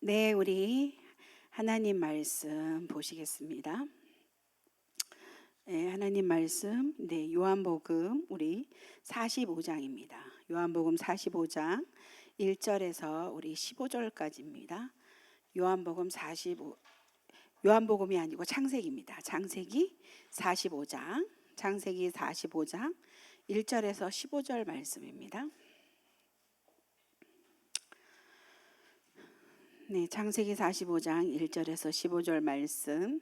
네, 우리 하나님 말씀 보시겠습니다. 네, 하나님 말씀, 요한복음 우리 45장입니다. 요한복음 45장 1절에서 우리 15절까지입니다. 요한복음이 아니고 창세기입니다. 창세기 45장 1절에서 15절 말씀입니다. 네, 창세기 45장 1절에서 15절 말씀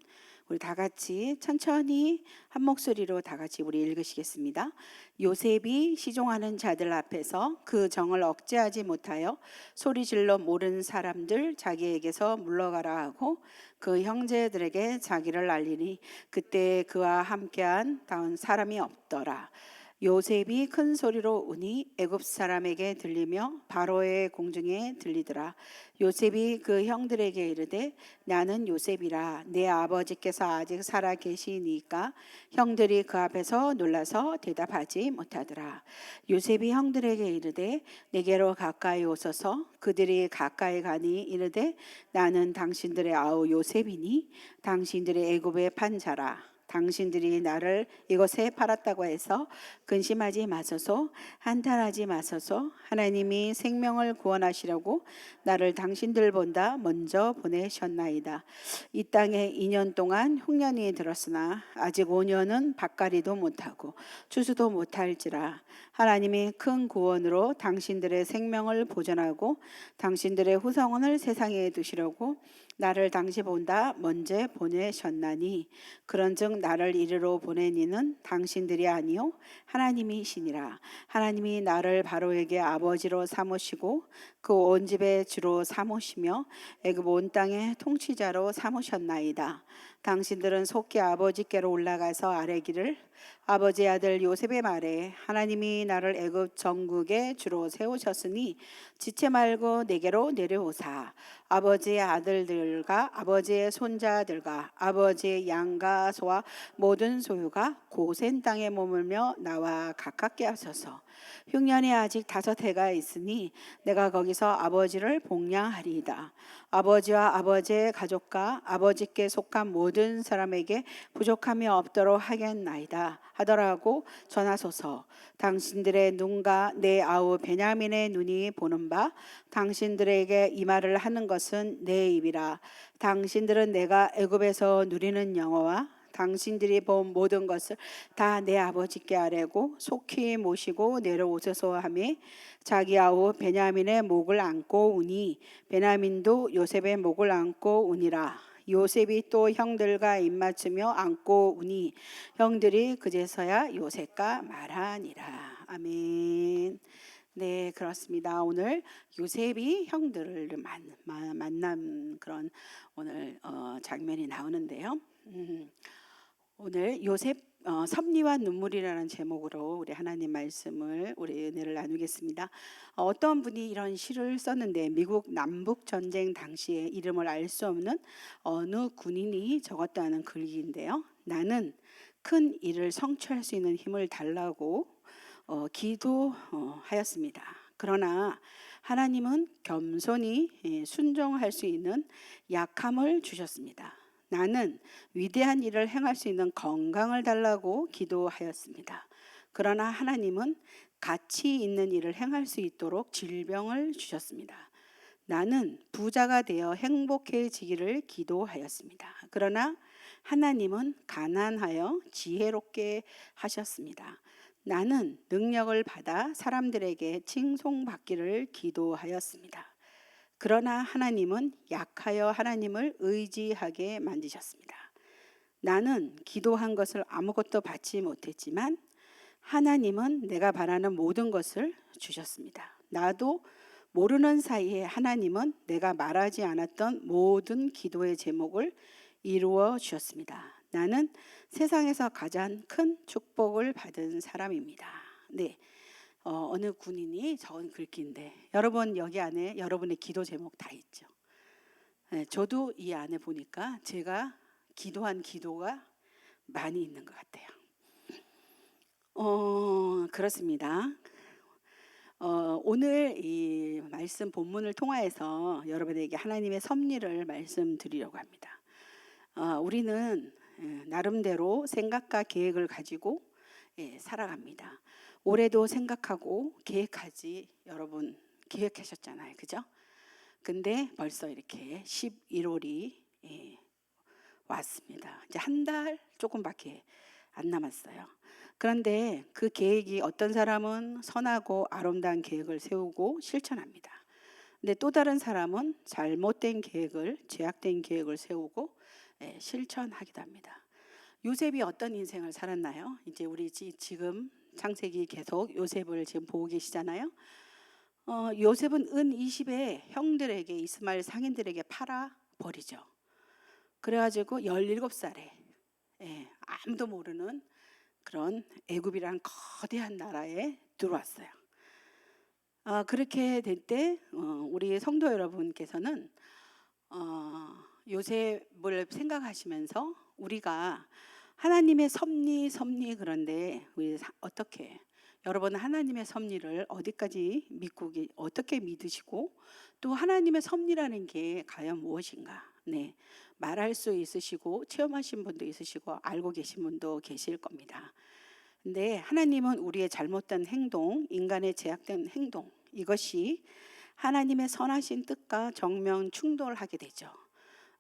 우리 다 같이 천천히 한 목소리로 다 같이 우리 읽으시겠습니다. 요셉이 시종하는 자들 앞에서 그 정을 억제하지 못하여 소리질러 모르는 사람들 자기에게서 물러가라 하고 그 형제들에게 자기를 알리니 그때 그와 함께한 다른 사람이 없더라. 요셉이 큰 소리로 우니 애굽 사람에게 들리며 바로의 공중에 들리더라. 요셉이 그 형들에게 이르되 나는 요셉이라. 내 아버지께서 아직 살아 계시니까 형들이 그 앞에서 놀라서 대답하지 못하더라. 요셉이 형들에게 이르되 내게로 가까이 오소서. 그들이 가까이 가니 이르되 나는 당신들의 아우 요셉이니 당신들의 애굽의 판자라. 당신들이 나를 이곳에 팔았다고 해서 근심하지 마소서. 한탄하지 마소서. 하나님이 생명을 구원하시려고 나를 당신들보다 먼저 보내셨나이다. 이 땅에 2년 동안 흉년이 들었으나 아직 5년은 밭갈이도 못하고 추수도 못할지라. 하나님이 큰 구원으로 당신들의 생명을 보존하고 당신들의 후손을 세상에 두시려고 나를 당신보다 먼저 보내셨나니 그런즉 나를 이리로 보내니는 당신들이 아니요 하나님이시니라. 하나님이 나를 바로에게 아버지로 삼으시고 그 온 집의 주로 삼으시며 애굽 온 땅의 통치자로 삼으셨나이다. 당신들은 속히 아버지께로 올라가서 아뢰기를 아버지의 아들 요셉의 말에 하나님이 나를 애굽 전국의 주로 세우셨으니 지체 말고 내게로 내려오사 아버지의 아들들과 아버지의 손자들과 아버지의 양과 소와 모든 소유가 고센 땅에 머물며 나와 가깝게 하소서. 흉년이 아직 5해가 있으니 내가 거기서 아버지를 복양하리이다. 아버지와 아버지의 가족과 아버지께 속한 모든 사람에게 부족함이 없도록 하겠나이다 하더라고 전하소서. 당신들의 눈과 내 아우 베냐민의 눈이 보는 바 당신들에게 이 말을 하는 것은 내 입이라. 당신들은 내가 애굽에서 누리는 영화와 당신들이 본 모든 것을 다 내 아버지께 아뢰고 속히 모시고 내려오소서 하며 자기 아우 베냐민의 목을 안고 우니 베냐민도 요셉의 목을 안고 우니라. 요셉이 또 형들과 입맞추며 안고 우니 형들이 그제서야 요셉과 말하니라. 아멘. 네, 그렇습니다. 오늘 요셉이 형들을 만난 그런 오늘 장면이 나오는데요. 오늘 요셉 섭리와 눈물이라는 제목으로 우리 하나님 말씀을 우리 은혜를 나누겠습니다. 어떤 분이 이런 시를 썼는데 미국 남북 전쟁 당시에 이름을 알 수 없는 어느 군인이 적었다는 글인데요. 나는 큰 일을 성취할 수 있는 힘을 달라고 기도하였습니다. 그러나 하나님은 겸손히 순종할 수 있는 약함을 주셨습니다. 나는 위대한 일을 행할 수 있는 건강을 달라고 기도하였습니다. 그러나 하나님은 가치 있는 일을 행할 수 있도록 질병을 주셨습니다. 나는 부자가 되어 행복해지기를 기도하였습니다. 그러나 하나님은 가난하여 지혜롭게 하셨습니다. 나는 능력을 받아 사람들에게 칭송받기를 기도하였습니다. 그러나 하나님은 약하여 하나님을 의지하게 만드셨습니다. 나는 기도한 것을 아무것도 받지 못했지만 하나님은 내가 바라는 모든 것을 주셨습니다. 나도 모르는 사이에 하나님은 내가 말하지 않았던 모든 기도의 제목을 이루어 주셨습니다. 나는 세상에서 가장 큰 축복을 받은 사람입니다. 네. 어느 군인이 적은 글귀인데 여러분 여기 안에 여러분의 기도 제목 다 있죠. 네, 저도 이 안에 보니까 제가 기도한 기도가 많이 있는 것 같아요. 그렇습니다. 오늘 이 말씀 본문을 통하여서 여러분에게 하나님의 섭리를 말씀드리려고 합니다. 우리는 나름대로 생각과 계획을 가지고 살아갑니다. 올해도 생각하고 계획하지, 여러분 계획하셨잖아요, 그죠? 근데 벌써 이렇게 11월이 왔습니다. 이제 한 달 조금밖에 안 남았어요. 그런데 그 계획이, 어떤 사람은 선하고 아름다운 계획을 세우고 실천합니다. 근데 또 다른 사람은 잘못된 계획을, 죄악된 계획을 세우고 실천하기도 합니다. 요셉이 어떤 인생을 살았나요? 이제 우리 지금 창세기 계속 요셉을 지금 보고 계시잖아요. 요셉은 은 20에 형들에게, 이스마엘 상인들에게 팔아 버리죠. 그래가지고 17살에 아무도 모르는 그런 애굽이라는 거대한 나라에 들어왔어요. 그렇게 될 때 우리 성도 여러분께서는 요셉을 생각하시면서 우리가 하나님의 섭리, 그런데 우리 어떻게, 여러분은 하나님의 섭리를 어디까지 믿고 어떻게 믿으시고, 또 하나님의 섭리라는 게 과연 무엇인가? 말할 수 있으시고 체험하신 분도 있으시고 알고 계신 분도 계실 겁니다. 근데 하나님은 우리의 잘못된 행동, 인간의 제약된 행동, 이것이 하나님의 선하신 뜻과 정면 충돌하게 되죠.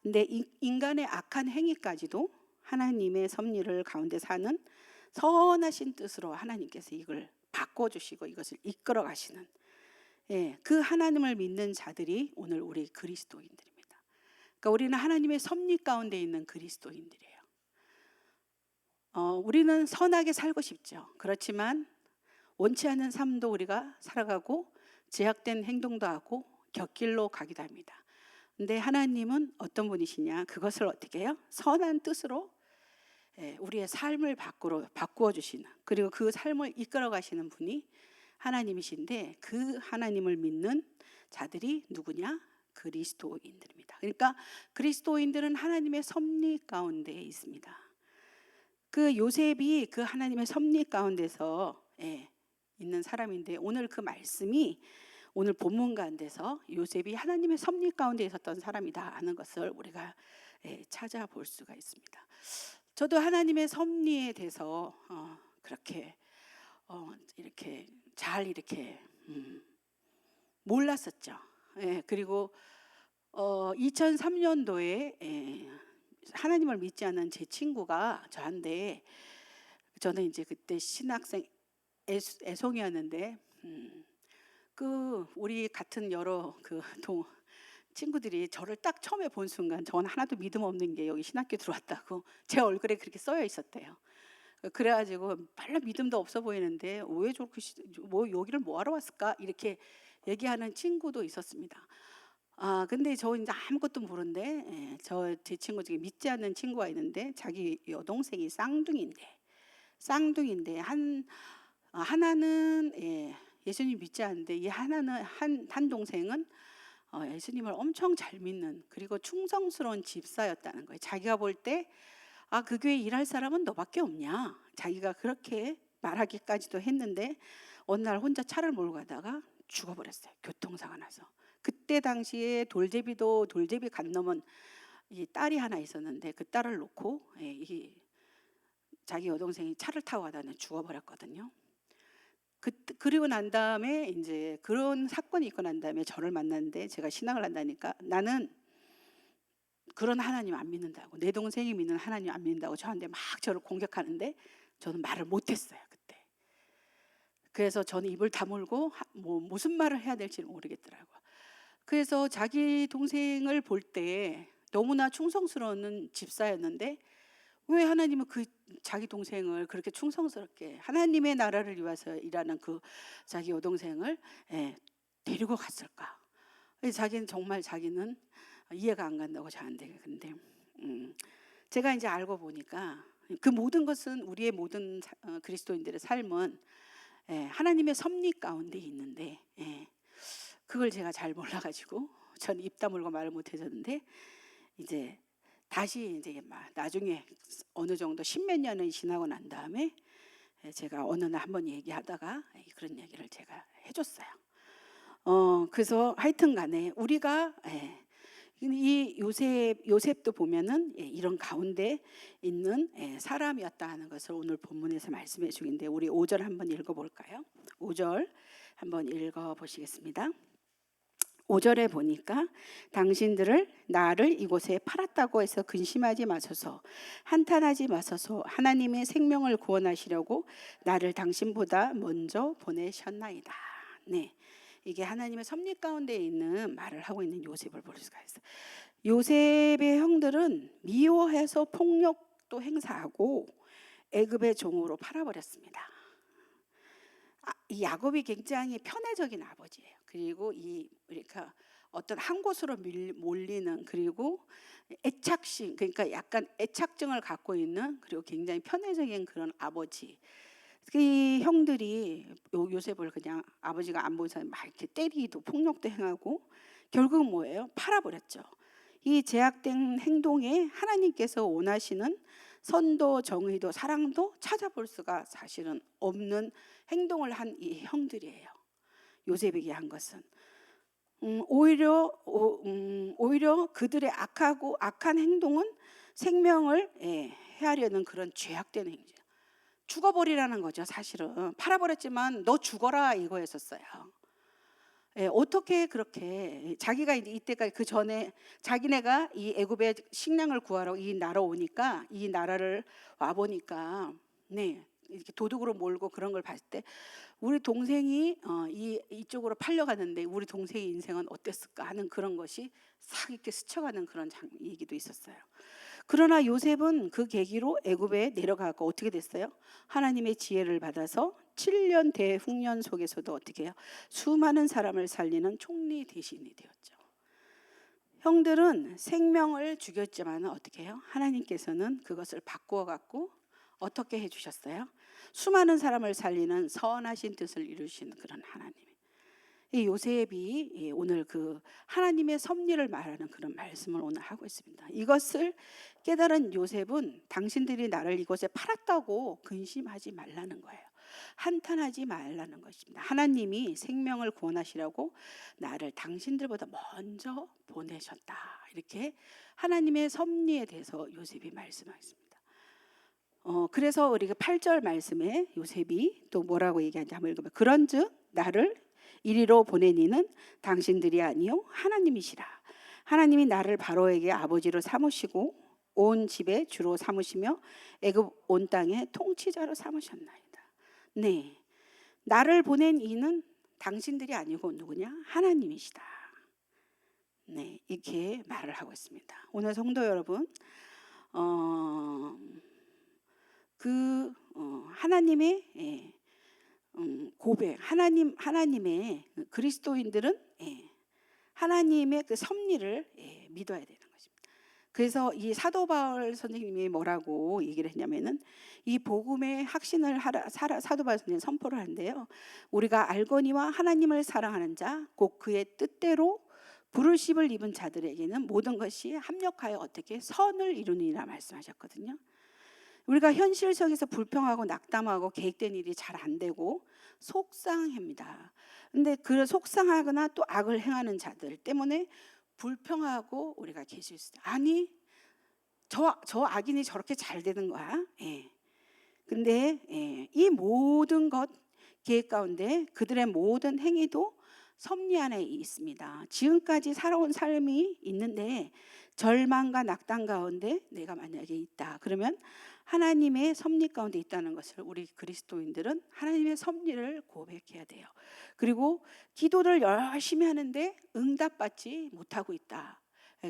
근데 인간의 악한 행위까지도 하나님의 섭리를 가운데 사는 선하신 뜻으로 하나님께서 이걸 바꿔주시고 이것을 이끌어 가시는, 그 하나님을 믿는 자들이 오늘 우리 그리스도인들입니다. 그러니까 우리는 하나님의 섭리 가운데 있는 그리스도인들이에요. 우리는 선하게 살고 싶죠. 그렇지만 원치 않는 삶도 우리가 살아가고 제약된 행동도 하고 곁길로 가기도 합니다. 근데 하나님은 어떤 분이시냐? 그것을 어떻게 해요? 선한 뜻으로 우리의 삶을 바꾸어 주시는, 그리고 그 삶을 이끌어 가시는 분이 하나님이신데, 그 하나님을 믿는 자들이 누구냐? 그리스도인들입니다. 그러니까 그리스도인들은 하나님의 섭리 가운데 있습니다. 그 요셉이 그 하나님의 섭리 가운데서 있는 사람인데, 오늘 그 말씀이 오늘 본문 가운데서 요셉이 하나님의 섭리 가운데 있었던 사람이다 하는 것을 우리가 찾아볼 수가 있습니다. 저도 하나님의 섭리에 대해서 그렇게 이렇게 잘 이렇게 몰랐었죠. 그리고 2003년도에 하나님을 믿지 않는 제 친구가 저한테, 저는 이제 그때 신학생 애송이었는데 그 우리 같은 여러 친구들이 저를 딱 처음에 본 순간 저는 하나도 믿음 없는 게 여기 신학교 들어왔다고 제 얼굴에 그렇게 써여 있었대요. 그래가지고 별로 믿음도 없어 보이는데 왜 저렇게 여기를 뭐하러 왔을까 이렇게 얘기하는 친구도 있었습니다. 근데 저 이제 아무것도 모르는데 제 친구 중에 믿지 않는 친구가 있는데, 자기 여동생이 쌍둥이인데 하나는 예수님 믿지 않는데, 이 하나는 한 동생은 예수님을 엄청 잘 믿는, 그리고 충성스러운 집사였다는 거예요. 자기가 볼 때 그 교회 일할 사람은 너밖에 없냐, 자기가 그렇게 말하기까지도 했는데 어느 날 혼자 차를 몰고 가다가 죽어버렸어요. 교통사고 나서. 그때 당시에 돌제비 간 놈은 이 딸이 하나 있었는데, 그 딸을 놓고 자기 여동생이 차를 타고 가다가 죽어버렸거든요. 그리고 난 다음에 이제 그런 사건이 있고 난 다음에 저를 만났는데, 제가 신앙을 한다니까 나는 그런 하나님 안 믿는다고, 내 동생이 믿는 하나님 안 믿는다고 저한테 막 저를 공격하는데, 저는 말을 못했어요 그때. 그래서 저는 입을 다물고 무슨 말을 해야 될지 모르겠더라고요. 그래서 자기 동생을 볼 때 너무나 충성스러운 집사였는데, 왜 하나님은 그 자기 동생을 그렇게 충성스럽게 하나님의 나라를 위해서 일하는 그 자기 여동생을 데리고 갔을까? 자기는 이해가 안 간다고 저한테. 근데 제가 이제 알고 보니까 그 모든 것은, 우리의 모든 그리스도인들의 삶은 하나님의 섭리 가운데 있는데, 그걸 제가 잘 몰라가지고 전 입 다물고 말을 못해줬는데, 이제 다시 이제 나중에 어느 정도 십몇 년이 지나고 난 다음에 제가 어느 날 한번 얘기하다가 그런 얘기를 제가 해줬어요. 그래서 하여튼간에 우리가 이 요셉도 보면은 이런 가운데 있는 사람이었다 하는 것을 오늘 본문에서 말씀해 주는데, 우리 5절 한번 읽어볼까요? 5절 한번 읽어보시겠습니다. 5절에 보니까 당신들을 나를 이곳에 팔았다고 해서 근심하지 마소서, 한탄하지 마소서. 하나님의 생명을 구원하시려고 나를 당신보다 먼저 보내셨나이다. 네, 이게 하나님의 섭리 가운데 있는 말을 하고 있는 요셉을 볼 수가 있어요. 요셉의 형들은 미워해서 폭력도 행사하고 애굽의 종으로 팔아버렸습니다. 이 야곱이 굉장히 편애적인 아버지예요. 그리고 그러니까 어떤 한 곳으로 몰리는, 그리고 애착심, 그러니까 약간 애착증을 갖고 있는, 그리고 굉장히 편애적인 그런 아버지. 이 형들이 요셉을 그냥 아버지가 안 보이서 막 이렇게 때리기도 폭력도 행하고 결국 뭐예요? 팔아버렸죠. 이 제약된 행동에 하나님께서 원하시는 선도, 정의도, 사랑도 찾아볼 수가 사실은 없는 행동을 한 이 형들이에요. 요셉에게 한 것은 오히려 그들의 악한 행동은 생명을 해하려는 그런 죄악된 행위, 죽어버리라는 거죠. 사실은 팔아버렸지만 너 죽어라 이거였었어요. 어떻게 그렇게 자기가 이때까지 그 전에 자기네가 이 애굽의 식량을 구하러 이 나라 오니까, 이 나라를 와 보니까 이렇게 도둑으로 몰고 그런 걸 봤을 때 우리 동생이 이쪽으로 팔려가는데 우리 동생의 인생은 어땠을까 하는 그런 것이 싹 이렇게 스쳐가는 그런 얘기도 있었어요. 그러나 요셉은 그 계기로 애굽에 내려가고 어떻게 됐어요? 하나님의 지혜를 받아서 7년 대흉년 속에서도 어떻게 해요? 수많은 사람을 살리는 총리 대신이 되었죠. 형들은 생명을 죽였지만 어떻게 해요? 하나님께서는 그것을 바꾸어 갖고 어떻게 해주셨어요? 수많은 사람을 살리는 선하신 뜻을 이루신 그런 하나님. 이 요셉이 오늘 그 하나님의 섭리를 말하는 그런 말씀을 오늘 하고 있습니다. 이것을 깨달은 요셉은 당신들이 나를 이곳에 팔았다고 근심하지 말라는 거예요. 한탄하지 말라는 것입니다. 하나님이 생명을 구원하시려고 나를 당신들보다 먼저 보내셨다. 이렇게 하나님의 섭리에 대해서 요셉이 말씀하셨습니다. 그래서 우리가 8절 말씀에 요셉이 또 뭐라고 얘기하는지 한번 읽어봐요. 그런즉 나를 이리로 보낸 이는 당신들이 아니요 하나님이시라. 하나님이 나를 바로에게 아버지로 삼으시고 온 집에 주로 삼으시며 애굽 온 땅의 통치자로 삼으셨나이다. 네, 나를 보낸 이는 당신들이 아니고 누구냐? 하나님이시다. 네, 이렇게 말을 하고 있습니다. 오늘 성도 여러분, 하나님의 고백, 하나님의 그리스도인들은 하나님의 그 섭리를 믿어야 되는 것입니다. 그래서 이 사도 바울 선생님이 뭐라고 얘기를 했냐면은, 이 복음의 확신을 사도 바울 선생님이 선포를 하는데요. 우리가 알거니와 하나님을 사랑하는 자, 곧 그의 뜻대로 부르심을 입은 자들에게는 모든 것이 합력하여 어떻게 선을 이루느니라 말씀하셨거든요. 우리가 현실 속에서 불평하고 낙담하고 계획된 일이 잘 안 되고 속상합니다. 근데 그 속상하거나 또 악을 행하는 자들 때문에 불평하고 우리가 계실 수 있어요. 아니, 저 악인이 저렇게 잘 되는 거야. 근데 이 모든 것 계획 가운데 그들의 모든 행위도 섭리 안에 있습니다. 지금까지 살아온 삶이 있는데 절망과 낙담 가운데 내가 만약에 있다. 그러면 하나님의 섭리 가운데 있다는 것을 우리 그리스도인들은 하나님의 섭리를 고백해야 돼요. 그리고 기도를 열심히 하는데 응답받지 못하고 있다.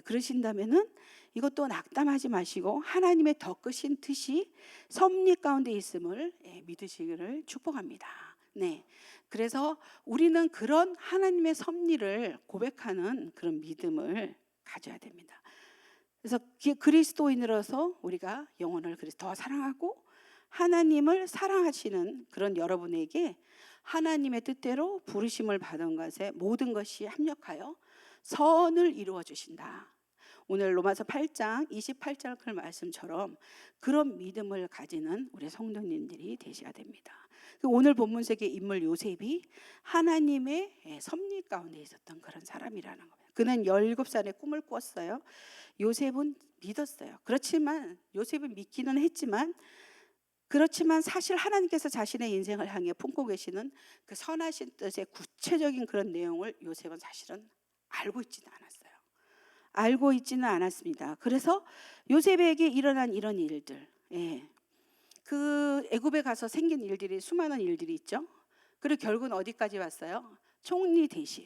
그러신다면은 이것도 낙담하지 마시고 하나님의 더 크신 뜻이 섭리 가운데 있음을 믿으시기를 축복합니다. 네, 그래서 우리는 그런 하나님의 섭리를 고백하는 그런 믿음을 가져야 됩니다. 그래서 그리스도인으로서 우리가 영혼을 더 사랑하고 하나님을 사랑하시는 그런 여러분에게 하나님의 뜻대로 부르심을 받은 것에 모든 것이 합력하여 선을 이루어 주신다. 오늘 로마서 8장 28절 그 말씀처럼 그런 믿음을 가지는 우리 성도님들이 되셔야 됩니다. 오늘 본문 속의 인물 요셉이 하나님의 섭리 가운데 있었던 그런 사람이라는 겁니다. 그는 17살에 꿈을 꿨어요. 요셉은 믿었어요. 그렇지만 요셉은 믿기는 했지만 그렇지만 사실 하나님께서 자신의 인생을 향해 품고 계시는 그 선하신 뜻의 구체적인 그런 내용을 요셉은 사실은 알고 있지는 않았어요. 알고 있지는 않았습니다. 그래서 요셉에게 일어난 이런 일들, 그 애굽에 가서 생긴 일들이 수많은 일들이 있죠. 그리고 결국은 어디까지 왔어요? 총리 대신.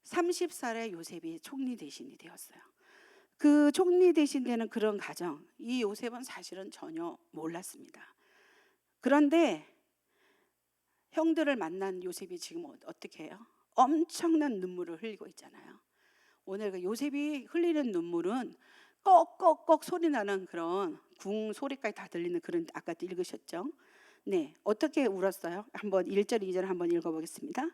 30살에 요셉이 총리 대신이 되었어요. 그 총리 대신 되는 그런 가정, 이 요셉은 사실은 전혀 몰랐습니다. 그런데 형들을 만난 요셉이 지금 어떻게 해요? 엄청난 눈물을 흘리고 있잖아요. 오늘 그 요셉이 흘리는 눈물은 꺽꺽꺽 소리 나는 그런 궁 소리까지 다 들리는 그런, 아까 읽으셨죠? 네, 어떻게 울었어요? 한번 1절 2절 한번 읽어보겠습니다.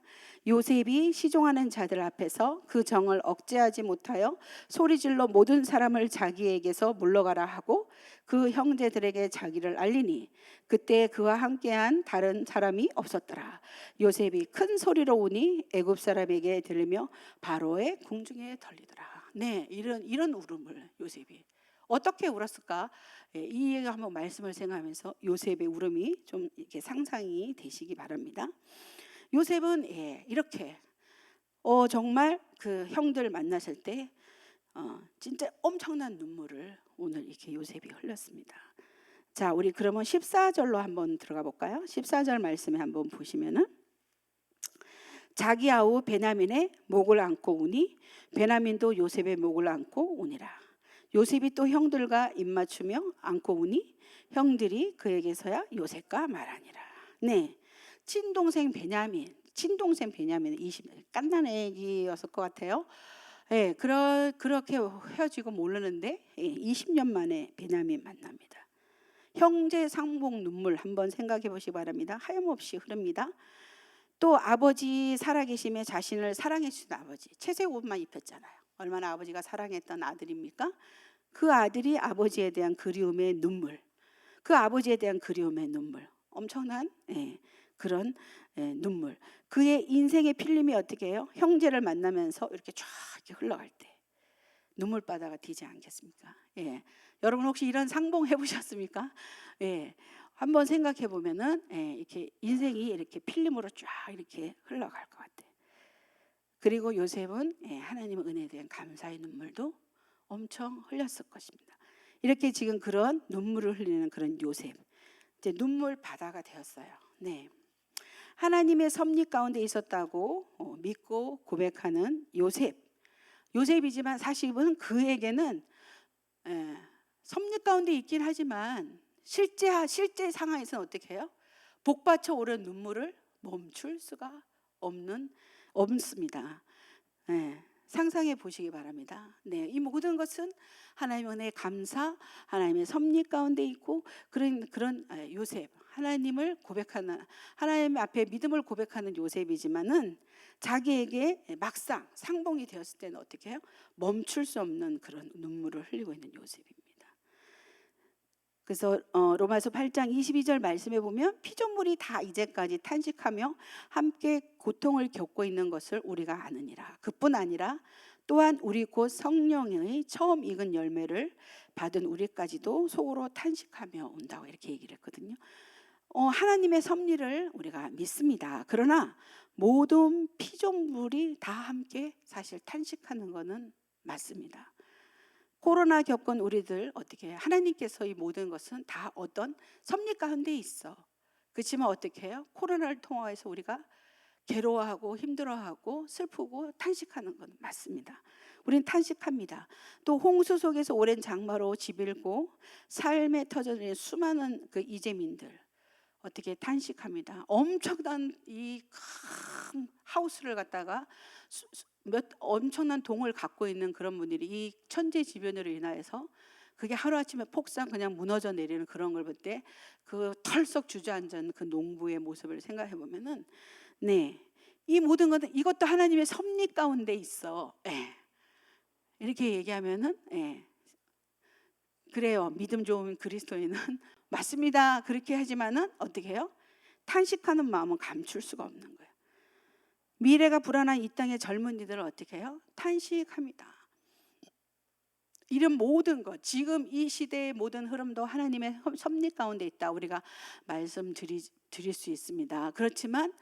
요셉이 시종하는 자들 앞에서 그 정을 억제하지 못하여 소리질러 모든 사람을 자기에게서 물러가라 하고 그 형제들에게 자기를 알리니 그때 그와 함께한 다른 사람이 없었더라. 요셉이 큰 소리로 우니 애굽 사람에게 들리며 바로의 궁중에 덜리더라. 네, 이런 울음을 요셉이 어떻게 울었을까? 이 얘기 한번 말씀을 생각하면서 요셉의 울음이 좀 이렇게 상상이 되시기 바랍니다. 요셉은 이렇게 정말 그 형들 만났을 때 진짜 엄청난 눈물을 오늘 이렇게 요셉이 흘렸습니다. 자, 우리 그러면 14절로 한번 들어가 볼까요? 14절 말씀에 한번 보시면은 자기 아우 베냐민의 목을 안고 우니 베냐민도 요셉의 목을 안고 우니라. 요셉이 또 형들과 입맞추며 안고 우니 형들이 그에게서야 요셉과 말하니라. 네, 친동생 베냐민 20 깐난 애기였을 것 같아요. 네, 그렇게 헤어지고 모르는데 20년 만에 베냐민 만납니다. 형제 상봉 눈물 한번 생각해 보시기 바랍니다. 하염없이 흐릅니다. 또 아버지 살아계심에 자신을 사랑해 주신 아버지, 채색 옷만 입혔잖아요. 얼마나 아버지가 사랑했던 아들입니까? 그 아들이 아버지에 대한 그리움의 눈물, 그 아버지에 대한 그리움의 눈물, 엄청난 그런 눈물. 그의 인생의 필름이 어떻게 해요? 형제를 만나면서 이렇게 쫙 흘러갈 때 눈물바다가 되지 않겠습니까? 여러분 혹시 이런 상봉 해보셨습니까? 한번 생각해 보면은 이렇게 인생이 이렇게 필름으로 쫙 이렇게 흘러갈 것 같아요. 그리고 요셉은 하나님의 은혜에 대한 감사의 눈물도 엄청 흘렸을 것입니다. 이렇게 지금 그런 눈물을 흘리는 그런 요셉, 이제 눈물 바다가 되었어요. 네, 하나님의 섭리 가운데 있었다고 믿고 고백하는 요셉이지만 사실은 그에게는 섭리 가운데 있긴 하지만 실제 상황에서는 어떻게 해요? 복받쳐 오른 눈물을 멈출 수가 없습니다. 상상해 보시기 바랍니다. 이 모든 것은 하나님의 은혜 감사, 하나님의 섭리 가운데 있고 그런 요셉, 하나님을 고백하는, 하나님 앞에 믿음을 고백하는 요셉이지만은 자기에게 막상 상봉이 되었을 때는 어떻게 해요? 멈출 수 없는 그런 눈물을 흘리고 있는 요셉입니다. 그래서 로마서 8장 22절 말씀에 보면 피조물이 다 이제까지 탄식하며 함께 고통을 겪고 있는 것을 우리가 아느니라. 그뿐 아니라 또한 우리 곧 성령의 처음 익은 열매를 받은 우리까지도 속으로 탄식하며 온다고 이렇게 얘기를 했거든요. 하나님의 섭리를 우리가 믿습니다. 그러나 모든 피조물이 다 함께 사실 탄식하는 것은 맞습니다. 코로나 겪은 우리들 어떻게 해요? 하나님께서 이 모든 것은 다 어떤 섭리 가운데 있어. 그렇지만 어떻게 해요? 코로나를 통해서 우리가 괴로워하고 힘들어하고 슬프고 탄식하는 건 맞습니다. 우리는 탄식합니다. 또 홍수 속에서 오랜 장마로 집일고 삶에 터져진 수많은 그 이재민들 어떻게 탄식합니다. 엄청난 이 큰 하우스를 갖다가 엄청난 동을 갖고 있는 그런 분들이 이 천재지변으로 인하여서 그게 하루아침에 폭삭 그냥 무너져 내리는 그런 걸 볼 때 그 털썩 주저앉은 그 농부의 모습을 생각해 보면은 이 모든 것은 이것도 하나님의 섭리 가운데 있어. 이렇게 얘기하면은 그래요. 믿음 좋은 그리스도인은 맞습니다. 그렇게 하지만은 어떻게 해요? 탄식하는 마음은 감출 수가 없는 거예요. 미래가 불안한 이 땅의 젊은이들은 어떻게 해요? 탄식합니다. 이런 모든 것, 지금 이 시대의 모든 흐름도 하나님의 섭리 가운데 있다. 우리가 드릴 수 있습니다. 그렇지만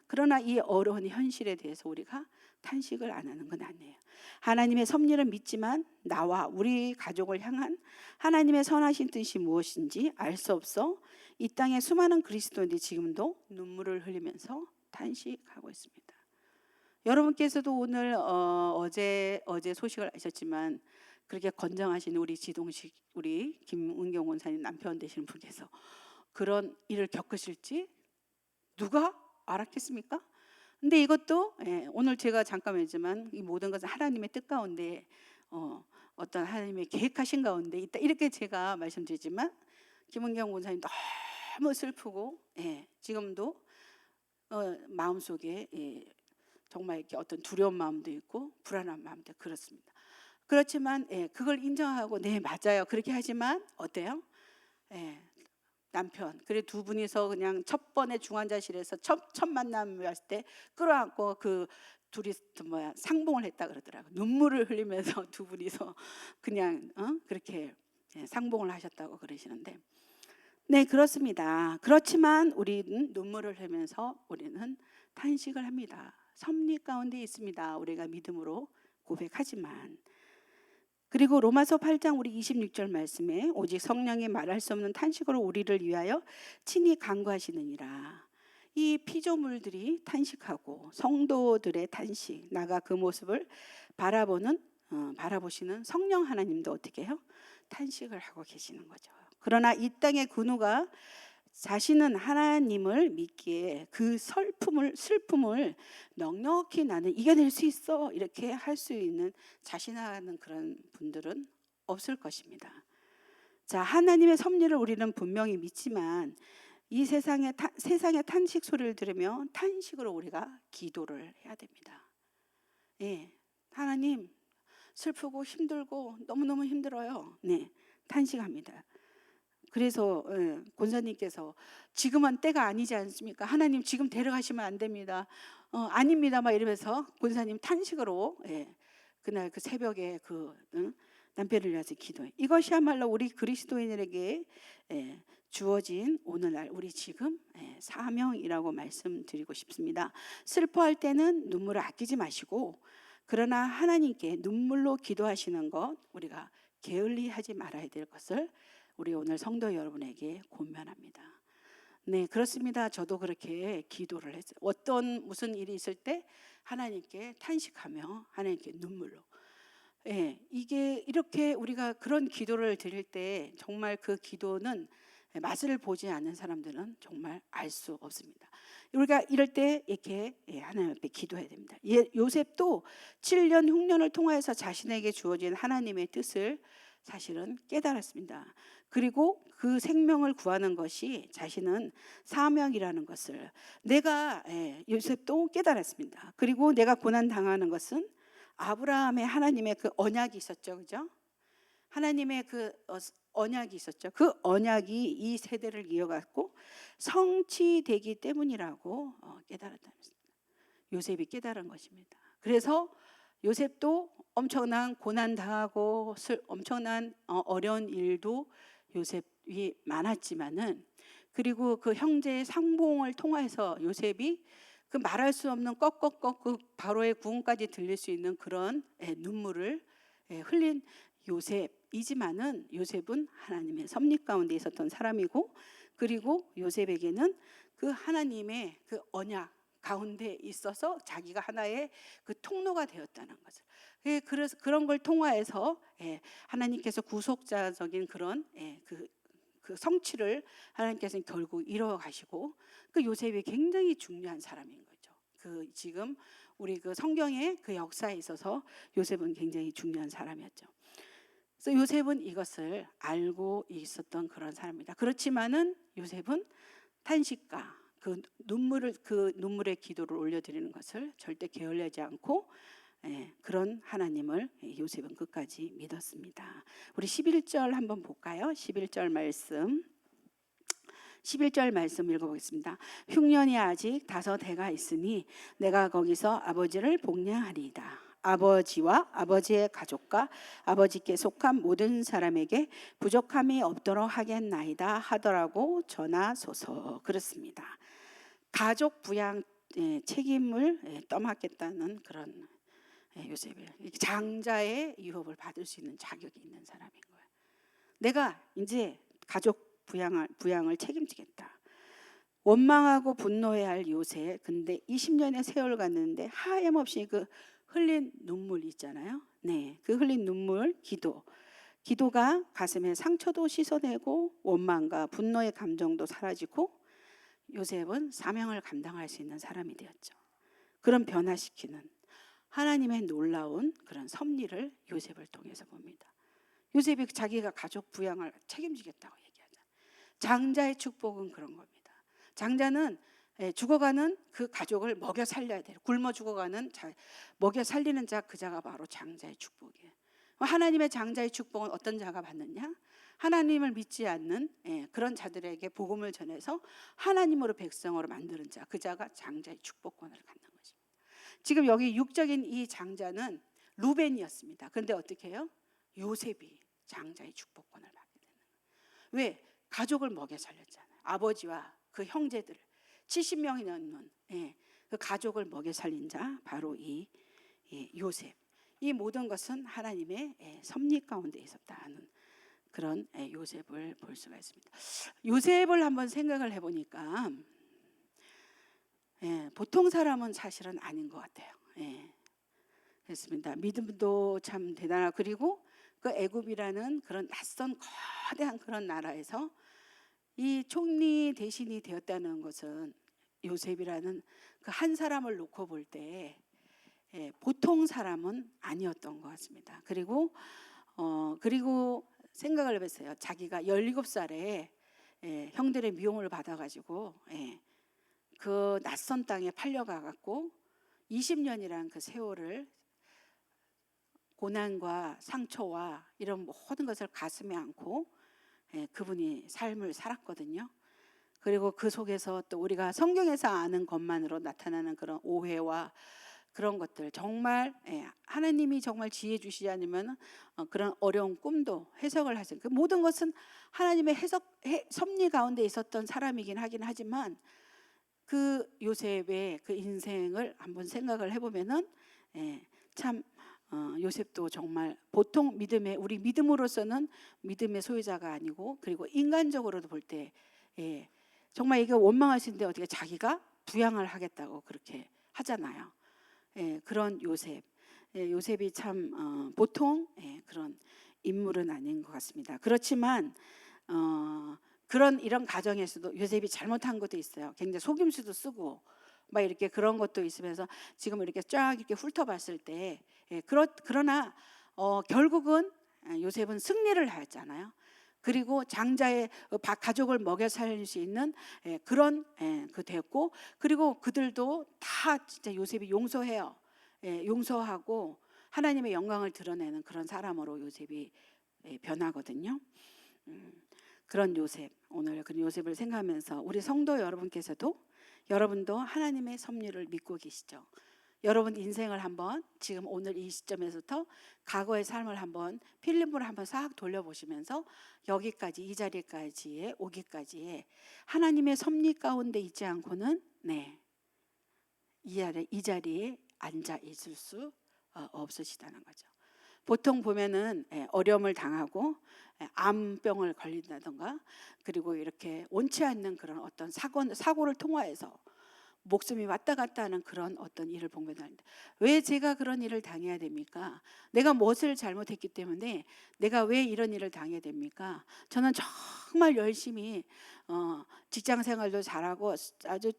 그러나 이 어려운 현실에 대해서 우리가 탄식을 안 하는 건 아니에요. 하나님의 섭리를 믿지만 나와 우리 가족을 향한 하나님의 선하신 뜻이 무엇인지 알 수 없어 이 땅의 수많은 그리스도인들이 지금도 눈물을 흘리면서 탄식하고 있습니다. 여러분께서도 오늘 어제 소식을 아셨지만 그렇게 건장하신 우리 지동식 우리 김은경 원사님 남편 되시는 분께서 그런 일을 겪으실지 누가 알았겠습니까? 근데 이것도 오늘 제가 잠깐 했지만 이 모든 것은 하나님의 뜻 가운데 어떤 하나님의 계획하신 가운데 있다 이렇게 제가 말씀드리지만 김은경 원사님 너무 슬프고 지금도 마음속에 정말 이렇게 어떤 두려운 마음도 있고 불안한 마음도 그렇습니다. 그렇지만 그걸 인정하고 네 맞아요 그렇게 하지만 어때요? 남편 그래 두 분이서 그냥 첫 번에 중환자실에서 첫 만남을 했을 때 끌어안고 그 둘이 상봉을 했다 그러더라고요. 눈물을 흘리면서 두 분이서 그냥 그렇게 상봉을 하셨다고 그러시는데 네 그렇습니다. 그렇지만 우리는 눈물을 흘리면서 우리는 탄식을 합니다. 섭리 가운데 있습니다. 우리가 믿음으로 고백하지만 그리고 로마서 8장 우리 26절 말씀에 오직 성령이 말할 수 없는 탄식으로 우리를 위하여 친히 간구하시느니라. 이 피조물들이 탄식하고 성도들의 탄식 나가 그 모습을 바라보시는 성령 하나님도 어떻게 해요? 탄식을 하고 계시는 거죠. 그러나 이 땅의 근우가 자신은 하나님을 믿기에 그 슬픔을 넉넉히 나는 이겨낼 수 있어 이렇게 할 수 있는 자신하는 그런 분들은 없을 것입니다. 자, 하나님의 섭리를 우리는 분명히 믿지만 이 세상의 탄식 소리를 들으며 탄식으로 우리가 기도를 해야 됩니다. 하나님 슬프고 힘들고 너무너무 힘들어요. 탄식합니다. 그래서 권사님께서 지금은 때가 아니지 않습니까? 하나님 지금 데려가시면 안 됩니다. 아닙니다. 막 이러면서 권사님 탄식으로 그날 그 새벽에 남편을 위해서 기도해. 이것이야말로 우리 그리스도인에게 주어진 오늘날 우리 지금 사명이라고 말씀드리고 싶습니다. 슬퍼할 때는 눈물을 아끼지 마시고 그러나 하나님께 눈물로 기도하시는 것 우리가 게을리하지 말아야 될 것을 우리 오늘 성도 여러분에게 권면합니다. 네, 그렇습니다. 저도 그렇게 기도를 했어요. 무슨 일이 있을 때 하나님께 탄식하며 하나님께 눈물로. 이게 이렇게 우리가 그런 기도를 드릴 때 정말 그 기도는 맛을 보지 않는 사람들은 정말 알 수 없습니다. 우리가 이럴 때 이렇게 하나님 앞에 기도해야 됩니다. 요셉도 7년 흉년을 통하여서 자신에게 주어진 하나님의 뜻을 사실은 깨달았습니다. 그리고 그 생명을 구하는 것이 자신은 사명이라는 것을 요셉도 깨달았습니다. 그리고 내가 고난 당하는 것은 아브라함의 하나님의 그 언약이 있었죠, 그죠? 하나님의 그 언약이 있었죠. 그 언약이 이 세대를 이어갔고 성취되기 때문이라고 깨달았답니다. 요셉이 깨달은 것입니다. 그래서 요셉도 엄청난 고난 당하고 엄청난 어려운 일도 요셉이 많았지만은 그리고 그 형제의 상봉을 통해서 요셉이 그 말할 수 없는 꺽꺽꺽 그 바로의 구음까지 들릴 수 있는 그런 눈물을 흘린 요셉이지만은 요셉은 하나님의 섭리 가운데 있었던 사람이고 그리고 요셉에게는 그 하나님의 그 언약 가운데 있어서 자기가 하나의 그 통로가 되었다는 거죠. 그래서 그런 걸 통하여서 하나님께서 구속자적인 그런 그 성취를 하나님께서는 결국 이루어 가시고 그 요셉이 굉장히 중요한 사람인 거죠. 그 지금 우리 그 성경의 그 역사에 있어서 요셉은 굉장히 중요한 사람이었죠. 그래서 요셉은 이것을 알고 있었던 그런 사람입니다. 그렇지만은 요셉은 탄식과 그 눈물의 기도를 올려드리는 것을 절대 게을리하지 않고 그런 하나님을 요셉은 끝까지 믿었습니다. 우리 11절 한번 볼까요? 11절 말씀. 11절 말씀 읽어보겠습니다. 흉년이 아직 5해가 있으니 내가 거기서 아버지를 복량하리이다. 아버지와 아버지의 가족과 아버지께 속한 모든 사람에게 부족함이 없도록 하겠나이다 하더라고 전하소서. 그렇습니다. 가족 부양 책임을 떠맡겠다는 그런 요셉이 장자의 유업을 받을 수 있는 자격이 있는 사람인 거예요. 내가 이제 가족 부양을 책임지겠다. 원망하고 분노해야 할 요셉. 근데 20년의 세월 갔는데 하염없이 그 흘린 눈물 있잖아요. 네, 그 흘린 눈물, 기도가 가슴에 상처도 씻어내고 원망과 분노의 감정도 사라지고 요셉은 사명을 감당할 수 있는 사람이 되었죠. 그런 변화시키는 하나님의 놀라운 그런 섭리를 요셉을 통해서 봅니다. 요셉이 자기가 가족 부양을 책임지겠다고 얘기하잖아요. 장자의 축복은 그런 겁니다. 장자는 죽어가는 그 가족을 먹여 살려야 돼요. 굶어 죽어가는 먹여 살리는 자, 그 자가 바로 장자의 축복이에요. 하나님의 장자의 축복은 어떤 자가 받느냐? 하나님을 믿지 않는 그런 자들에게 복음을 전해서 하나님으로 백성으로 만드는 자, 그 자가 장자의 축복권을 갖는 것입니다. 지금 여기 육적인 이 장자는 루벤이었습니다. 그런데 어떻게 해요? 요셉이 장자의 축복권을 받게 되는 거예요. 왜? 가족을 먹여 살렸잖아요. 아버지와 그 형제들 70명이 넘는 그 가족을 먹여 살린 자 바로 이 요셉. 이 모든 것은 하나님의 섭리 가운데 있었다는 그런 요셉을 볼 수가 있습니다. 요셉을 한번 생각을 해보니까 보통 사람은 사실은 아닌 것 같아요. 그렇습니다. 믿음도 참 대단하고, 그리고 그 애굽이라는 그런 낯선 거대한 그런 나라에서 이 총리 대신이 되었다는 것은 요셉이라는 그 한 사람을 놓고 볼 때 보통 사람은 아니었던 것 같습니다. 그리고 생각을 해봤어요. 자기가 17살에 형들의 미움을 받아가지고 그 낯선 땅에 팔려가갖고 20년이란 그 세월을 고난과 상처와 이런 모든 것을 가슴에 안고 그분이 삶을 살았거든요. 그리고 그 속에서 또 우리가 성경에서 아는 것만으로 나타나는 그런 오해와 그런 것들, 정말 하나님이 정말 지혜 주시지 않으면 그런 어려운 꿈도 해석을 하죠. 그 모든 것은 하나님의 섭리 가운데 있었던 사람이긴 하긴 하지만 그 요셉의 그 인생을 한번 생각을 해보면은 참 요셉도 정말 보통 우리 믿음으로서는 믿음의 소유자가 아니고, 그리고 인간적으로도 볼 때 정말 이게 원망하시는데 어떻게 자기가 부양을 하겠다고 그렇게 하잖아요. 그런 요셉이 참 보통 그런 인물은 아닌 것 같습니다. 그렇지만 이런 가정에서도 요셉이 잘못한 것도 있어요. 굉장히 속임수도 쓰고 막 이렇게 그런 것도 있으면서 지금 이렇게 쫙 이렇게 훑어봤을 때 그러나 결국은 요셉은 승리를 하였잖아요. 그리고 장자의 가족을 먹여 살릴 수 있는 그런 그 됐고, 그리고 그들도 다 진짜 요셉이 용서해요. 용서하고 하나님의 영광을 드러내는 그런 사람으로 요셉이 변하거든요. 그런 요셉, 오늘 그 요셉을 생각하면서 우리 성도 여러분도 하나님의 섭리를 믿고 계시죠? 여러분 인생을 한번 지금 오늘 이 시점에서부터 과거의 삶을 한번 필름으로 한번 싹 돌려보시면서 여기까지 이 자리까지에 오기까지에 하나님의 섭리 가운데 있지 않고는 이 자리에 앉아 있을 수 없으시다는 거죠. 보통 보면은 어려움을 당하고 암병을 걸린다던가, 그리고 이렇게 원치 않는 그런 어떤 사고를 통하여서 목숨이 왔다 갔다 하는 그런 어떤 일을 봉변하는데, 왜 제가 그런 일을 당해야 됩니까? 내가 무엇을 잘못했기 때문에 내가 왜 이런 일을 당해야 됩니까? 저는 정말 열심히 직장 생활도 잘하고 아주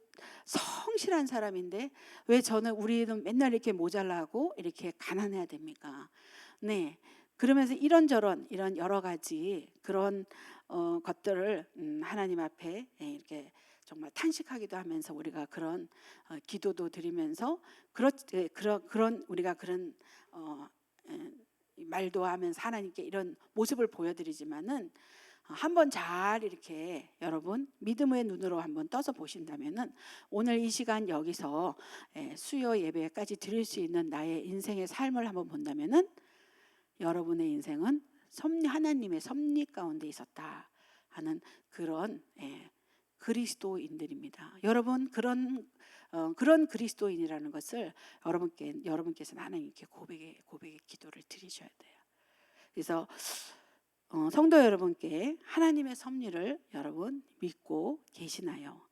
성실한 사람인데 왜 우리는 맨날 이렇게 모자라고 이렇게 가난해야 됩니까? 그러면서 이런 여러 가지 그런 것들을 하나님 앞에 이렇게 정말 탄식하기도 하면서 우리가 그런 기도도 드리면서 그런 우리가 그런 말도 하면서 하나님께 이런 모습을 보여드리지만은 한번 잘 이렇게 여러분 믿음의 눈으로 한번 떠서 보신다면은 오늘 이 시간 여기서 수요 예배까지 드릴 수 있는 나의 인생의 삶을 한번 본다면은 여러분의 인생은 하나님의 섭리 가운데 있었다 하는 그런 그리스도인들입니다. 여러분 그런 그리스도인이라는 것을 여러분께서는 하나님께 고백의 기도를 드리셔야 돼요. 그래서 성도 여러분께 하나님의 섭리를 여러분 믿고 계시나요?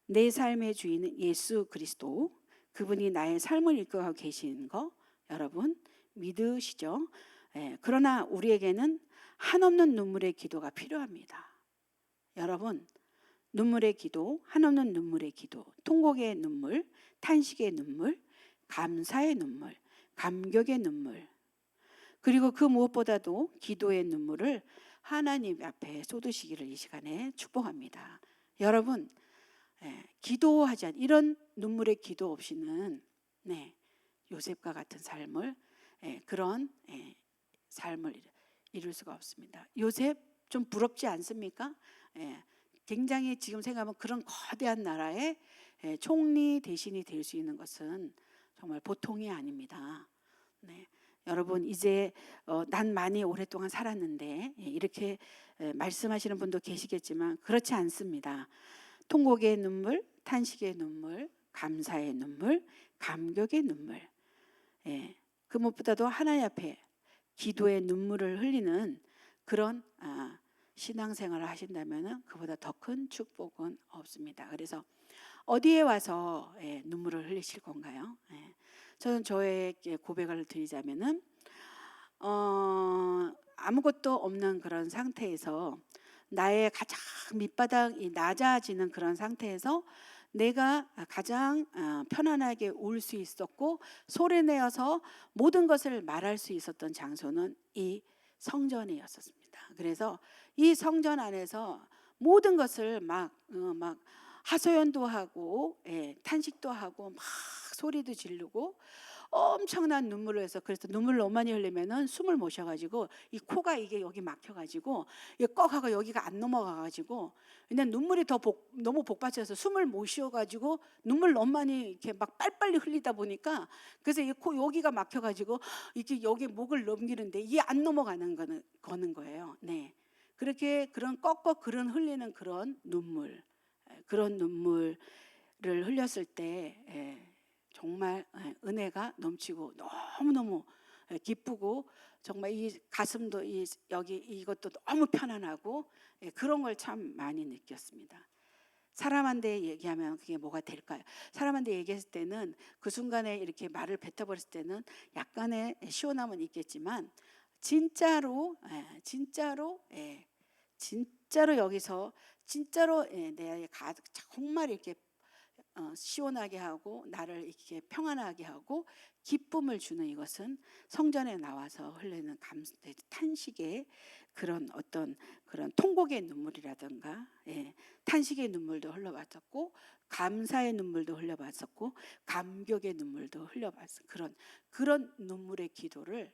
내 삶의 주인은 예수 그리스도, 그분이 나의 삶을 이끌어가고 계신 거 여러분 믿으시죠? 그러나 우리에게는 한없는 눈물의 기도가 필요합니다. 여러분 눈물의 기도, 한없는 눈물의 기도, 통곡의 눈물, 탄식의 눈물, 감사의 눈물, 감격의 눈물, 그리고 그 무엇보다도 기도의 눈물을 하나님 앞에 쏟으시기를 이 시간에 축복합니다. 여러분 기도하지 않은 이런 눈물의 기도 없이는 요셉과 같은 삶을 그런 삶을 이룰 수가 없습니다. 요셉 좀 부럽지 않습니까? 굉장히 지금 생각하면 그런 거대한 나라의 총리 대신이 될 수 있는 것은 정말 보통이 아닙니다. 여러분 이제 난 많이 오랫동안 살았는데 이렇게 말씀하시는 분도 계시겠지만 그렇지 않습니다. 통곡의 눈물, 탄식의 눈물, 감사의 눈물, 감격의 눈물, 그 무엇보다도 하나님 앞에 기도의 눈물을 흘리는 그런 신앙생활을 하신다면 그보다 더 큰 축복은 없습니다. 그래서 어디에 와서 눈물을 흘리실 건가요? 저는 저의 고백을 드리자면은 아무것도 없는 그런 상태에서 나의 가장 밑바닥이 낮아지는 그런 상태에서 내가 가장 편안하게 울 수 있었고 소리내어서 모든 것을 말할 수 있었던 장소는 이 성전이었습니다. 그래서 이 성전 안에서 모든 것을 막 하소연도 하고 탄식도 하고 막 소리도 지르고 엄청난 눈물을 해서 그래서 눈물을 너무 많이 흘리면은 숨을 못 쉬어가지고 이 코가 이게 여기 막혀가지고 꺽하고 여기가 안 넘어가가지고 그냥 눈물이 너무 복받쳐서 숨을 못 쉬어가지고 눈물 너무 많이 이렇게 막 빨리빨리 흘리다 보니까 그래서 이 코 여기가 막혀가지고 이렇게 여기 목을 넘기는데 이게 안 넘어가는 거는 거예요. 그렇게 그런 꺽꺽 그런 흘리는 그런 눈물을 흘렸을 때 정말 은혜가 넘치고 너무너무 기쁘고 정말 이 가슴도 여기 이것도 너무 편안하고 그런 걸 참 많이 느꼈습니다. 사람한테 얘기하면 그게 뭐가 될까요? 사람한테 얘기했을 때는 그 순간에 이렇게 말을 뱉어버렸을 때는 약간의 시원함은 있겠지만 진짜로 여기서 진짜로 내 정말 이렇게 시원하게 하고 나를 이렇게 평안하게 하고 기쁨을 주는 이것은 성전에 나와서 흘리는 탄식의 그런 어떤 그런 통곡의 눈물이라든가 탄식의 눈물도 흘려봤었고 감사의 눈물도 흘려봤었고 감격의 눈물도 흘려봤어 그런 눈물의 기도를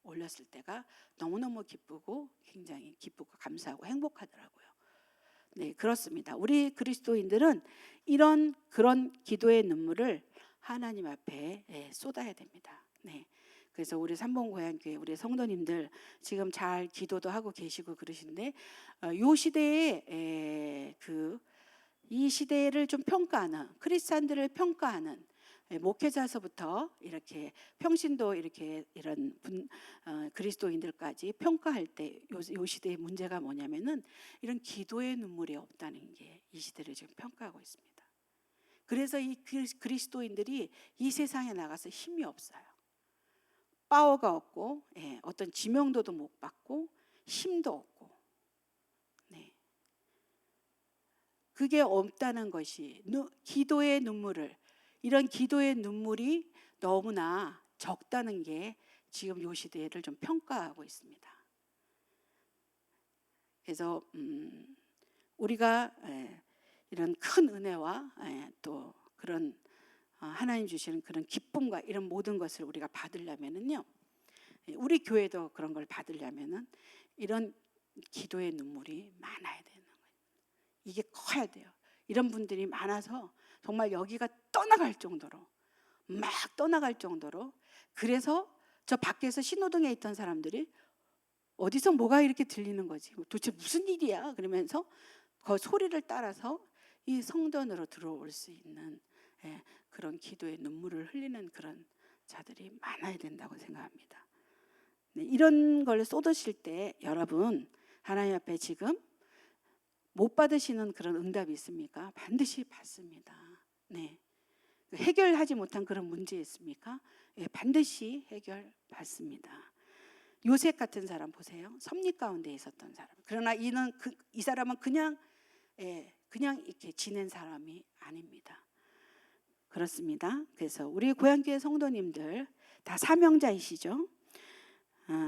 올렸을 때가 너무너무 기쁘고 굉장히 기쁘고 감사하고 행복하더라고요. 그렇습니다. 우리 그리스도인들은 그런 기도의 눈물을 하나님 앞에 쏟아야 됩니다. 그래서 우리 삼봉고향교회 우리 성도님들 지금 잘 기도도 하고 계시고 그러신데 요 시대에 이 시대를 좀 평가하는 크리스찬들을 평가하는 목회자서부터 이렇게 평신도 이렇게 이런 그리스도인들까지 평가할 때 요 시대의 문제가 뭐냐면은 이런 기도의 눈물이 없다는 게 이 시대를 지금 평가하고 있습니다. 그래서 이 그리스도인들이 이 세상에 나가서 힘이 없어요. 파워가 없고 어떤 지명도도 못 받고 힘도 없고 그게 없다는 것이 기도의 눈물을 이런 기도의 눈물이 너무나 적다는 게 지금 요 시대를 좀 평가하고 있습니다. 그래서 우리가 이런 큰 은혜와 또 그런 하나님 주시는 그런 기쁨과 이런 모든 것을 우리가 받으려면은요, 우리 교회도 그런 걸 받으려면은 이런 기도의 눈물이 많아야 되는 거예요. 이게 커야 돼요. 이런 분들이 많아서 정말 여기가 떠나갈 정도로, 막 떠나갈 정도로. 그래서 저 밖에서 신호등에 있던 사람들이 어디서 뭐가 이렇게 들리는 거지, 도대체 무슨 일이야, 그러면서 그 소리를 따라서 이 성전으로 들어올 수 있는 그런 기도의 눈물을 흘리는 그런 자들이 많아야 된다고 생각합니다. 이런 걸 쏟으실 때 여러분 하나님 앞에 지금 못 받으시는 그런 응답이 있습니까? 반드시 받습니다. 해결하지 못한 그런 문제 있습니까? 반드시 해결받습니다. 요셉 같은 사람 보세요. 섭리 가운데 있었던 사람. 그러나 이 사람은 그냥 이렇게 지낸 사람이 아닙니다. 그렇습니다. 그래서 우리 고향교회 성도님들 다 사명자이시죠?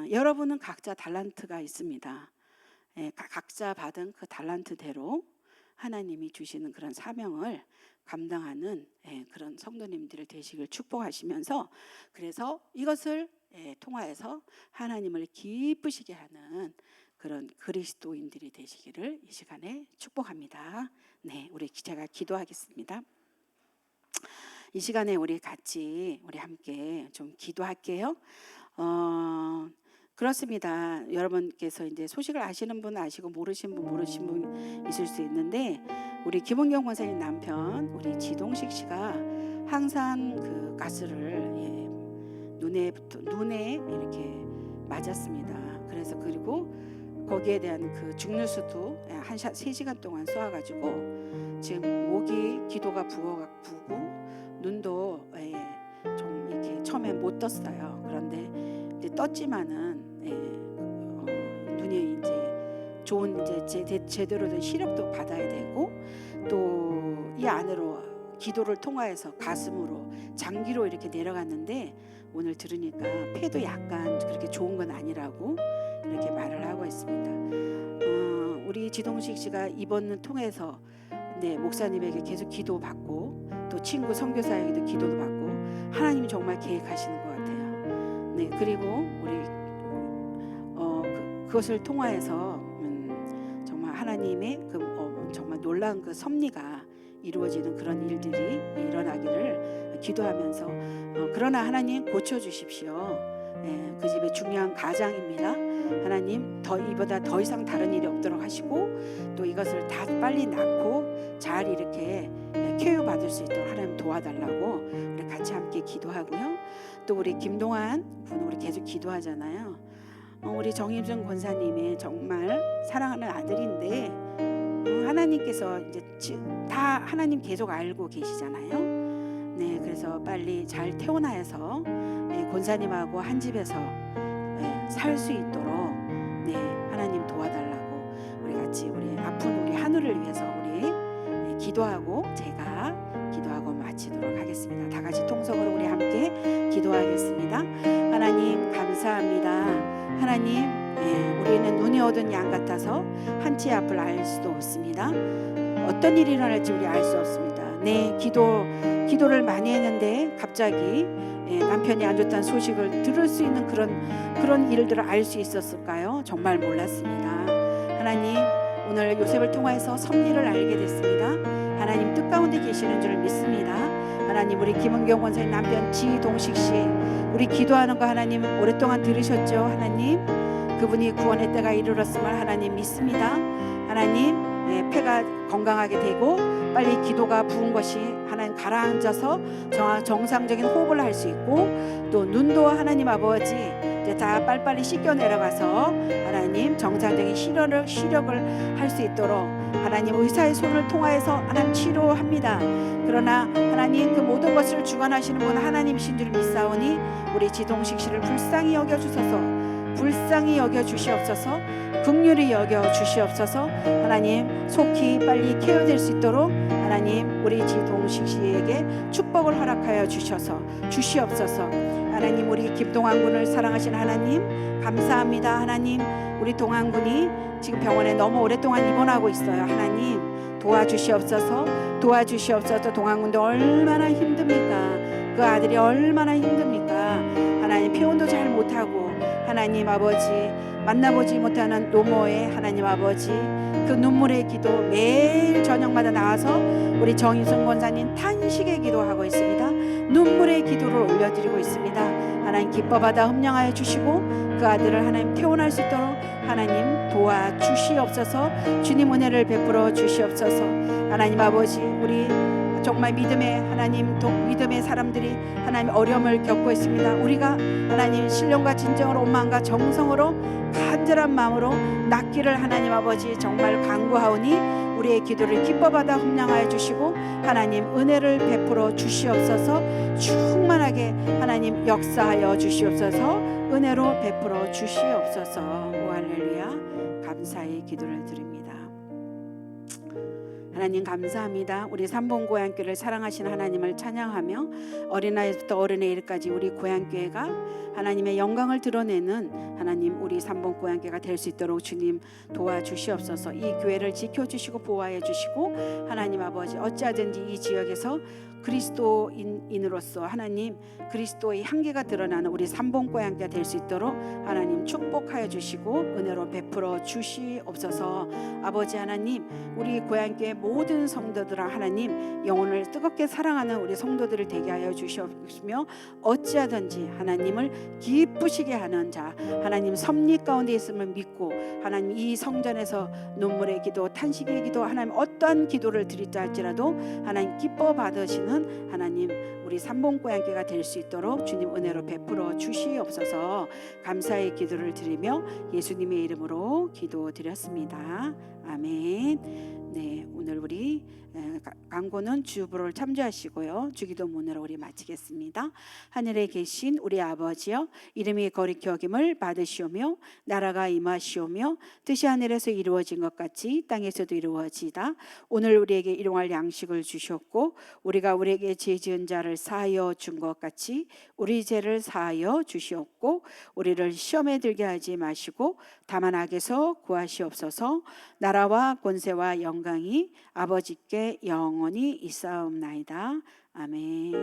여러분은 각자 달란트가 있습니다. 각자 받은 그 달란트대로 하나님이 주시는 그런 사명을 감당하는 그런 성도님들 되시길 축복하시면서, 그래서 이것을 통하여서 하나님을 기쁘시게 하는 그런 그리스도인들이 되시기를 이 시간에 축복합니다. 우리 제가 기도하겠습니다. 이 시간에 우리 함께 좀 기도할게요. 그렇습니다. 여러분께서 이제 소식을 아시는 분 아시고 모르신 분 있을 수 있는데, 우리 김은경 권사님 남편 우리 지동식 씨가 항상 그 가스를 눈에 이렇게 맞았습니다. 그래서 그리고 거기에 대한 그 죽누수도 3시간 동안 쏘아가지고 지금 목이 기도가 부고 눈도 좀 이렇게 처음에 못 떴어요. 그런데 이제 떴지만은 눈이 이제 좋은 이제 제대로 된 시력도 받아야 되고, 또 이 안으로 기도를 통하여서 가슴으로 장기로 이렇게 내려갔는데, 오늘 들으니까 폐도 약간 그렇게 좋은 건 아니라고 이렇게 말을 하고 있습니다. 우리 지동식 씨가 이번을 통해서 목사님에게 계속 기도받고 또 친구 선교사에게도 기도도 받고 하나님이 정말 계획하시는 것 같아요. 그리고 우리 그것을 통하여서 정말 하나님의 정말 놀라운 그 섭리가 이루어지는 그런 일들이 일어나기를 기도하면서, 그러나 하나님 고쳐주십시오. 그 집의 중요한 가장입니다. 하나님 이보다 더 이상 다른 일이 없도록 하시고, 또 이것을 다 빨리 낳고 잘 이렇게 케어받을 수 있도록 하나님 도와달라고 우리 같이 함께 기도하고요. 또 우리 김동환 분 우리 계속 기도하잖아요. 우리 정임준 권사님의 정말 사랑하는 아들인데, 하나님께서 이제 다 하나님 계속 알고 계시잖아요. 그래서 빨리 잘 태어나서 권사님하고 한 집에서 살 수 있도록 하나님 도와달라고 우리 같이 우리 아픈 우리 하늘을 위해서 우리 기도하고 제가 기도하고 마치도록 하겠습니다. 다 같이 통성으로 우리 함께 기도하겠습니다. 하나님 감사합니다. 하나님, 우리는 눈이 얻은 양 같아서 한치의 앞을 알 수도 없습니다. 어떤 일이 일어날지 우리 알 수 없습니다. 기도를 많이 했는데 갑자기 남편이 안 좋다는 소식을 들을 수 있는 그런 일들을 알 수 있었을까요? 정말 몰랐습니다. 하나님, 오늘 요셉을 통해서 섭리를 알게 됐습니다. 하나님 뜻 가운데 계시는 줄 믿습니다. 하나님, 우리 김은경 권사님 남편 지동식 씨 우리 기도하는 거 하나님 오랫동안 들으셨죠? 하나님, 그분이 구원의 때가 이르렀음을 하나님 믿습니다. 하나님, 폐가 건강하게 되고 빨리 기도가 부은 것이 하나님 가라앉아서 정상적인 호흡을 할 수 있고, 또 눈도 하나님 아버지 이제 다 빨리빨리 씻겨 내려가서 하나님 정상적인 시력을 할 수 있도록 하나님 의사의 손을 통하여서 하나님 치료합니다. 그러나 하나님 그 모든 것을 주관하시는 분 하나님이신 줄 믿사오니 우리 지동식 씨를 불쌍히 여겨 주시옵소서. 긍휼히 여겨 주시옵소서. 하나님 속히 빨리 케어될 수 있도록 하나님 우리 지동식 씨에게 축복을 허락하여 주시옵소서. 하나님 우리 김동환 군을 사랑하신 하나님 감사합니다. 하나님 우리 동환 군이 지금 병원에 너무 오랫동안 입원하고 있어요. 하나님 도와주시옵소서. 동환 군도 얼마나 힘듭니까? 그 아들이 얼마나 힘듭니까? 하나님 표현도 잘 못하고 하나님 아버지 만나보지 못하는 노모의 하나님 아버지 그 눈물의 기도 매일 저녁마다 나와서 우리 정인순 권사님 탄식의 기도하고 있습니다. 눈물의 기도를 올려드리고 있습니다. 하나님 기뻐받아 흠령하여 주시고 그 아들을 하나님 태어날 수 있도록 하나님 도와주시옵소서. 주님 은혜를 베풀어 주시옵소서. 하나님 아버지 우리 정말 믿음의 하나님 믿음의 사람들이 하나님 어려움을 겪고 있습니다. 우리가 하나님 신령과 진정으로 온마음과 정성으로 간절한 마음으로 낫기를 하나님 아버지 정말 간구하오니 우리의 기도를 기뻐받아 흠령하여 주시고 하나님 은혜를 베풀어 주시옵소서. 충만하게 하나님 역사하여 주시옵소서. 은혜로 베풀어 주시옵소서. 오 할렐루야. 감사의 기도를 드립니다. 하나님 감사합니다. 우리 삼봉고향교회를 사랑하시는 하나님을 찬양하며 어린아이부터 어른의 일까지 우리 고향교회가 하나님의 영광을 드러내는 하나님 우리 삼봉고향교회가 될 수 있도록 주님 도와주시옵소서. 이 교회를 지켜주시고 보호하여 주시고 하나님 아버지 어찌하든지 이 지역에서 그리스도인으로서 하나님 그리스도의 향기가 드러나는 우리 삼봉고향교회가 될 수 있도록 하나님 축복하여 주시고 은혜로 베풀어 주시옵소서. 아버지 하나님 우리 고향교회 모든 성도들아 하나님 영혼을 뜨겁게 사랑하는 우리 성도들을 되게 하여 주시옵시며 어찌하든지 하나님을 기쁘시게 하는 자 하나님 섭리 가운데 있음을 믿고 하나님 이 성전에서 눈물의 기도 탄식의 기도 하나님 어떠한 기도를 드리자 할지라도 하나님 기뻐 받으시는 하나님 우리 삼봉고향교회가 될 수 있도록 주님 은혜로 베풀어 주시옵소서. 감사의 기도를 드리며 예수님의 이름으로 기도드렸습니다. 아멘. 네, 오늘 우리 광고는 주부를 참조하시고요. 주기도문으로 우리 마치겠습니다. 하늘에 계신 우리 아버지여 이름이 거룩히 여김을 받으시오며 나라가 임하시오며 뜻이 하늘에서 이루어진 것 같이 땅에서도 이루어지이다. 오늘 우리에게 일용할 양식을 주셨고 우리가 우리에게 죄 지은 자를 사하여 준 것 같이 우리 죄를 사하여 주시옵고 우리를 시험에 들게 하지 마시고 다만 악에서 구하시옵소서. 나라와 권세와 영광이 아버지께 영원히 있사옵나이다. 아멘.